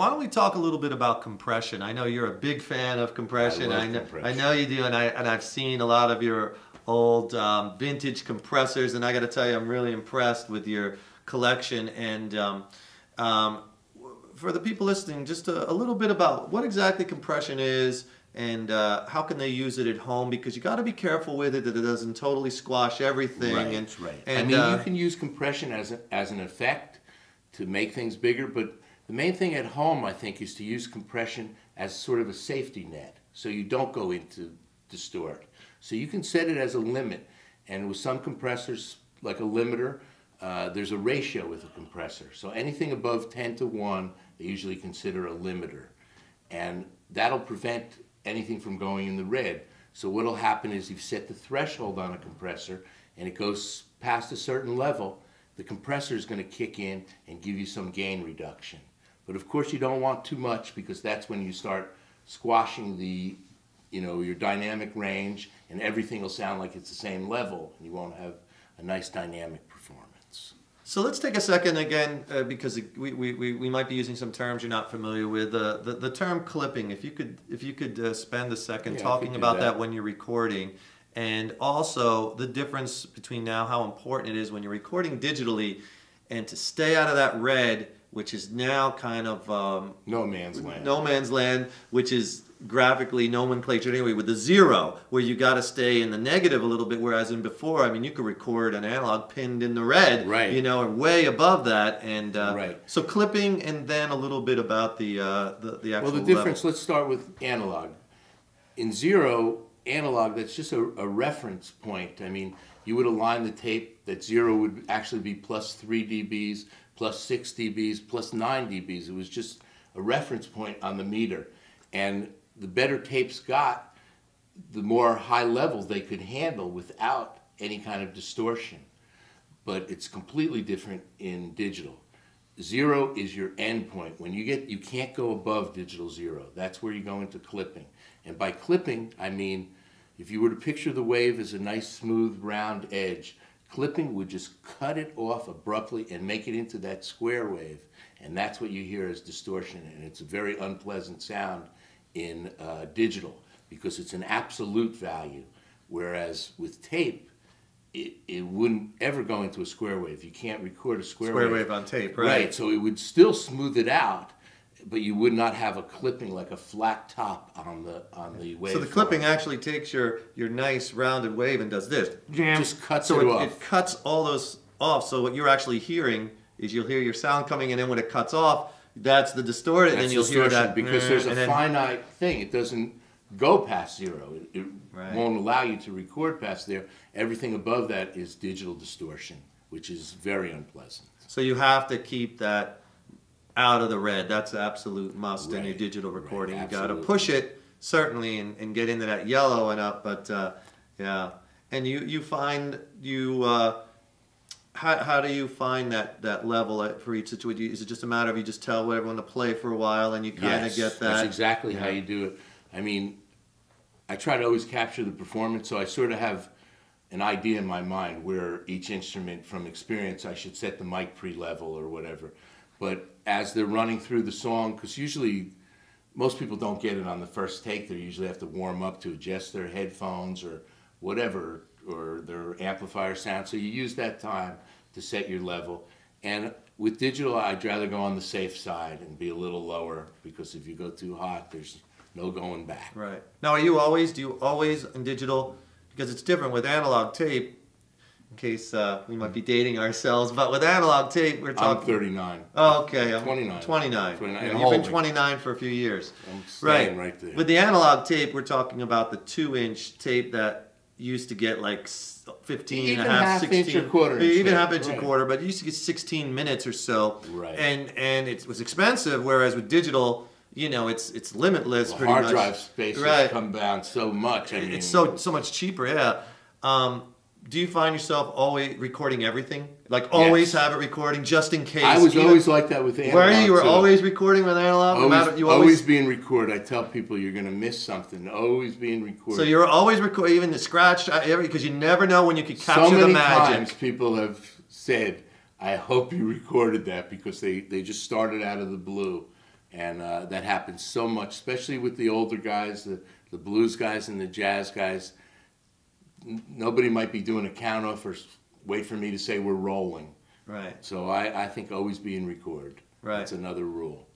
why don't we talk a little bit about compression? I know you're a big fan of compression. I love compression. I know you do, and I've seen a lot of your old vintage compressors, and I got to tell you, I'm really impressed with your collection. And for the people listening, just a little bit about what exactly compression is, and how can they use it at home, because you got to be careful with it that it doesn't totally squash everything. Right, and, I mean, you can use compression as an effect to make things bigger, but the main thing at home, I think, is to use compression as sort of a safety net, so you don't go into distort. So you can set it as a limit, and with some compressors, like a limiter, there's a ratio with a compressor. So anything above 10:1, they usually consider a limiter, and that'll prevent anything from going in the red. So what'll happen is you've set the threshold on a compressor, and it goes past a certain level, the compressor is going to kick in and give you some gain reduction. But of course you don't want too much, because that's when you start squashing the, your dynamic range, and everything will sound like it's the same level, and you won't have a nice dynamic performance. So let's take a second again, because we might be using some terms you're not familiar with. The term clipping, if you could spend a second talking about that when you're recording, and also the difference between now how important it is when you're recording digitally, and to stay out of that red, which is now kind of no man's land. No man's land, which is graphically nomenclature anyway, with the zero, where you got to stay in the negative a little bit, whereas in before, I mean, you could record an analog pinned in the red, right, or way above that, and right. So clipping, and then a little bit about the actual Well, the difference, level. let's start with analog. In zero, analog, that's just a reference point. I mean, you would align the tape that zero would actually be plus 3 dBs, plus 6 dBs, plus 9 dBs. It was just a reference point on the meter. And the better tapes got, the more high levels they could handle without any kind of distortion. But it's completely different in digital. Zero is your end point. When you can't go above digital zero. That's where you go into clipping. And by clipping, I mean, if you were to picture the wave as a nice smooth round edge, clipping would just cut it off abruptly and make it into that square wave. And that's what you hear as distortion. And it's a very unpleasant sound in digital, because it's an absolute value. Whereas with tape, it wouldn't ever go into a square wave. You can't record a square wave on tape, right? Right, so it would still smooth it out, but you would not have a clipping, like a flat top on the wave. So the clipping actually takes your nice rounded wave and does this. Jam. Just cuts it off. It off. cuts all those off. So what you're actually hearing is you'll hear your sound coming in, and when it cuts off, that's the distorted, and then you'll hear that. Because there's a finite thing. It doesn't go past zero. It won't allow you to record past there. Everything above that is digital distortion, which is very unpleasant. So you have to keep that out of the red. That's an absolute must in your digital recording. You got to push it, certainly, and get into that yellow and up. But yeah, and you find how do you find that level for each situation? Is it just a matter of you just tell everyone to play for a while and you kind of get that? That's exactly how you do it. I mean, I try to always capture the performance, so I sort of have an idea in my mind where each instrument, from experience, I should set the mic pre-level or whatever. But as they're running through the song, because usually most people don't get it on the first take, they usually have to warm up to adjust their headphones or whatever, or their amplifier sound. So you use that time to set your level. And with digital, I'd rather go on the safe side and be a little lower, because if you go too hot, there's no going back. Right. Now, do you always in digital, because it's different with analog tape, in case we might be dating ourselves, but with analog tape, we're talking... I'm 39. Oh, okay. I'm 29. 29. 29. Yeah, you've been 29 for a few years. I'm staying right there. With the analog tape, we're talking about the 2-inch tape that used to get like 15 even and a half, 16, half-inch or quarter-inch. Even half-inch and quarter, but it used to get 16 minutes or so. Right. And it was expensive, whereas with digital, it's limitless, well, pretty much. Hard drive space has come down so much. I mean, it's so much cheaper, yeah. Do you find yourself always recording everything? Like always have it recording just in case? I was always like that with analog. You were always recording with analog? Always being recorded. I tell people you're going to miss something. Always being recorded. So you're always recording, even the scratch, because you never know when you could capture the magic. So many times people have said, I hope you recorded that, because they just started out of the blue. And that happens so much, especially with the older guys, the blues guys and the jazz guys. Nobody might be doing a count off or wait for me to say we're rolling. Right. So I think always be in record. Right. That's another rule.